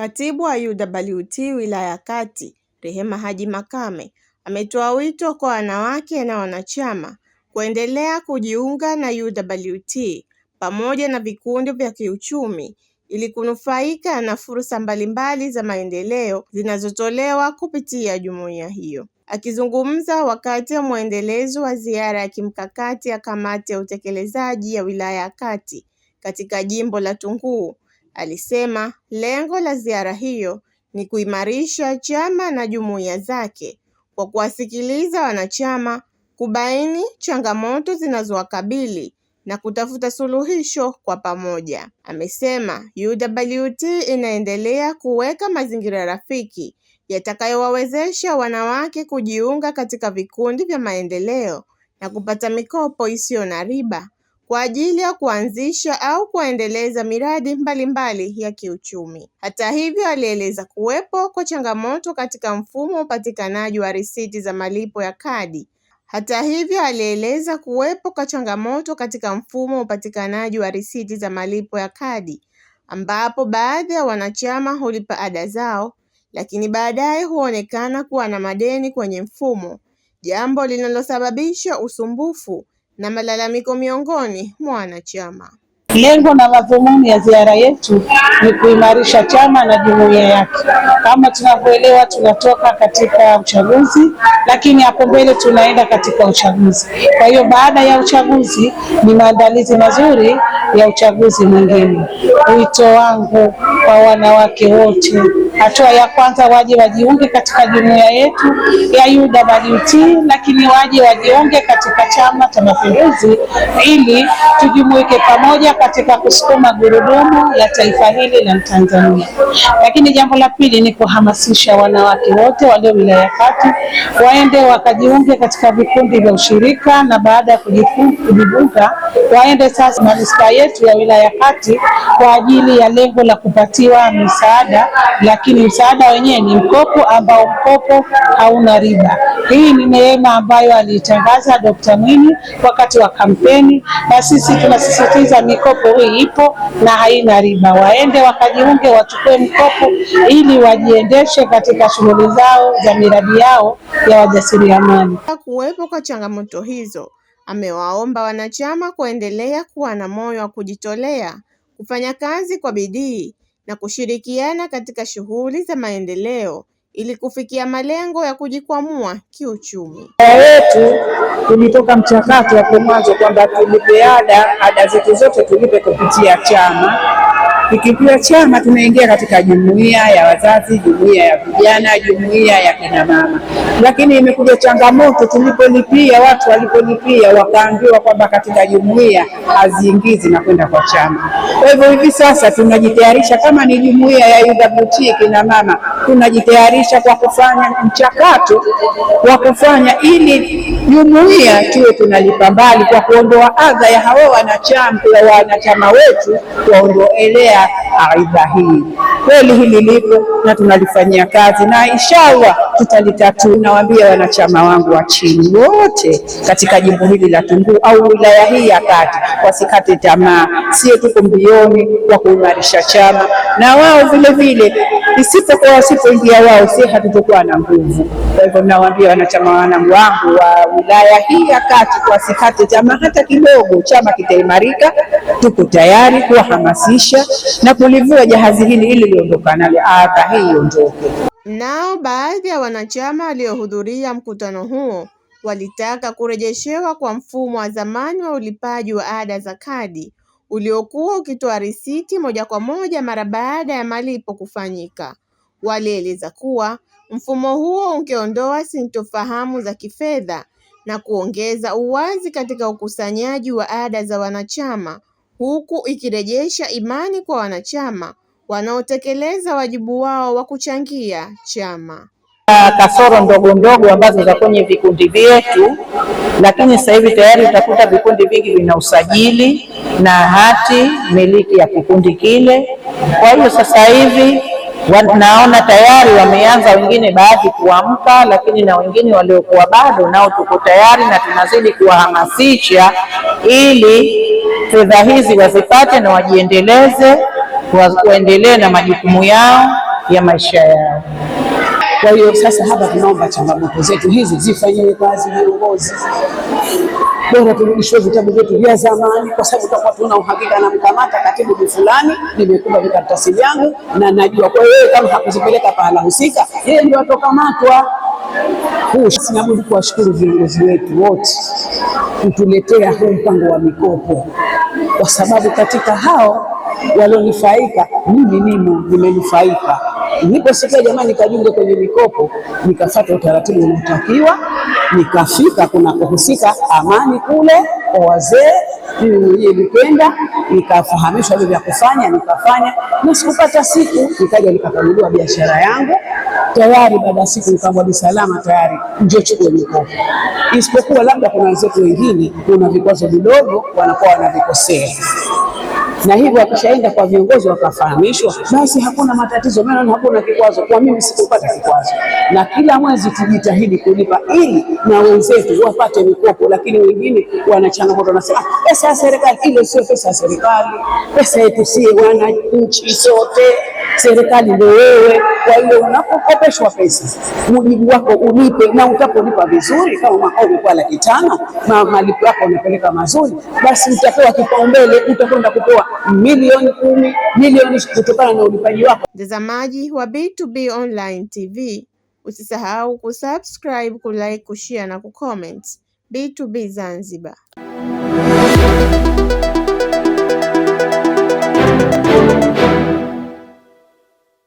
Katibu wa UWT wilaya ya Kati, Rehema Haji Makame, ametoa wito kwa wanawake na wanachama kuendelea kujiunga na UWT pamoja na vikundi vya kiuchumi ili kunufaika na fursa mbalimbali za maendeleo zinazotolewa kupitia jumuiya hiyo. Akizungumza wakati wa mwendelezo wa ziara ya kimkakati ya kamati ya utekelezaji ya wilaya ya Kati katika jimbo la Tunguu, alisema lengo la ziara hiyo ni kuimarisha chama na jumuiya zake kwa kuwasikiliza wanachama, kubaini changamoto zinazowakabili na kutafuta suluhisho kwa pamoja. Amesema UWT inaendelea kuweka mazingira rafiki yatakayowawezesha wanawake kujiunga katika vikundi vya maendeleo na kupata mikopo isiyo na riba kwa ajili ya kuanzisha au kuendeleza miradi mbalimbali ya kiuchumi. Hata hivyo, alieleza kuwepo kwa changamoto katika mfumo wa upatikanaji wa risiti za malipo ya kadi. Ambapo baadhi ya wanachama hulipa ada zao, lakini baadaye huonekana kuwa na madeni kwenye mfumo, jambo linalosababisha usumbufu na malalamiko miongoni mwa wanachama. Lengo na madhumuni ya ziara yetu ni kuimarisha chama na jumuiya yake. Kama tunavyoelewa, tunatoka katika uchaguzi, lakini hapo mbele tunaenda katika uchaguzi. Kwa hiyo baada ya uchaguzi ni maandalizi mazuri ya uchaguzi mwingine. Wito wangu kwa wanawake wote, hatua ya kwanza waje wajiunge katika jumuiya yetu ya UWT, lakini waje wajiunge katika Chama cha Mapinduzi ili tujumuike pamoja katika kusukuma gurudumu la taifa hili la Tanzania. Lakini jambo la pili ni kuhamasisha wanawake wote walio wilaya ya Kati waende wakajiunge katika vikundi vya ushirika, na baada ya kujiunga waende sasa manispaa yetu ya wilaya ya Kati kwa ajili ya lengo la kupatiwa msaada, lakini msaada wenyewe ni mkopo ambao mkopo hauna riba. Hii ni neema ambayo alitangaza Dr. Mwinyi wakati wa kampeni, na sisi tunasisitiza mikopo hii ipo na haina riba. Waende wakajiunge, wachukue mkopo ili wajiendeshe katika shughuli zao za miradi yao ya wajasiriamali. Kuwepo kwa changamoto hizo, amewaomba wanachama kuendelea kuwa na moyo wa kujitolea, kufanya kazi kwa bidii na kushirikiana katika shughuli za maendeleo ili kufikia malengo ya kujikwamua kiuchumi. Yetu tulitoka mchakato wa mwanzo kwamba tulipe ada zetu zote tulipe kupitia chama. Ikipia chama tunaingia katika jumuiya ya wazazi, jumuiya ya vijana, jumuiya ya kina mama. Lakini imekuja changamoto, tulipolipia, watu walipolipia wakaambiwa kwamba katika jumuiya haziingizi na kwenda kwa chama. Kwa hivyo hivi sasa tunajitayarisha kama ni jumuiya ya UWT kina mama, tunajitayarisha kwa kufanya mchakato wa kufanya ili jumuiya tuwe tunalipa mbali kwa kuondoa adha ya hao wanachama wetu kuondoelea aidha hii. Kweli hili lipo na tunalifanyia kazi na inshallah tutalitatua. Nawaambia wanachama wangu wa chini wote katika jimbo hili la Tunguu au wilaya hii ya Kati wasikate tamaa, sio tuko mbioni kwa kuimarisha chama, na wao vile vile wasipoingia wao si hatutokuwa na nguvu. Kwa hivyo nawaambia wanachama wangu wa wilaya hii ya Kati wasikate tamaa hata kidogo, chama kitaimarika. Tuko tayari kuwahamasisha na kulivua jahazi hili ili liondokane na adha hii iondoke. Nao baadhi ya wanachama waliohudhuria mkutano huo walitaka kurejeshewa kwa mfumo wa zamani wa ulipaji wa ada za kadi uliokuwa ukitoa risiti moja kwa moja mara baada ya malipo kufanyika. Walieleza kuwa mfumo huo ungeondoa sintofahamu za kifedha na kuongeza uwazi katika ukusanyaji wa ada za wanachama, huku ikirejesha imani kwa wanachama wanaotekeleza wajibu wao wa kuchangia chama. Kasoro ndogo ambazo za kwenye vikundi vyetu, lakini sasa hivi tayari utakuta vikundi vingi vina usajili na hati miliki ya kikundi kile. Kwa hiyo sasa hivi naona tayari wameanza wengine baadhi kuamka, lakini na wengine waliokuwa bado nao tuko tayari na tunazidi kuwahamasisha ili fedha hizi wazipate na wajiendeleze, waendelee na majukumu yao ya maisha yao. Kwa hiyo sasa hapa tunaomba changamoto zetu hizi zifanyiwe kazi viongozi. Bora turudishwe vitabu vyetu vya zamani, kwa sababu tutakuwa tuna uhakika na mkamata katibu fulani, nimekupa vikaratasi vyangu na najua. Kwa hiyo kama hakuzipeleka pahala husika, yeye ndio atokamatwa. Sinabudi kuwashukuru viongozi wetu wote kutuletea huu mpango wa mikopo, kwa sababu katika hao walionufaika mimi nimenufaika. Niliposikia jamani nikajiunge kwenye mikopo, nikafuata utaratibu unaotakiwa, nikafika kunakohusika Amani kule kwa wazee, mimi mwenyewe nikaenda nikafahamishwa vile vya kufanya, nikafanya na sikupata siku nikaja nikakaguliwa biashara yangu tayari. Baada ya siku nikamwambia salama tayari njoo chukue mikopo. Isipokuwa labda kuna wenzetu wengine kuna vikwazo vidogo wanakuwa wanavikosea, na hivyo wakishaenda kwa viongozi wakafahamishwa, basi hakuna matatizo, maana hakuna kikwazo. Kwa mimi sikupata kikwazo, na kila mwezi tujitahidi kulipa ili na wenzetu wapate mikopo. Lakini wengine wana changamoto, wanasema pesa ya serikali. Ile sio pesa ya serikali, pesa yetu si wananchi sote, serikali ndio wewe. Kwa hiyo unapokopeshwa pesa, mujibu wako ulipe, na utapolipa vizuri, kama mwaka ulikuwa 500,000 malipo yako unapeleka mazuri, basi utapewa kipaumbele, utakwenda kupewa milioni 10, milioni kutokana na ulipaji wako. Mtazamaji wa B2B Online TV, usisahau kusubscribe, kulike, kushare na kucomment. B2B Zanzibar.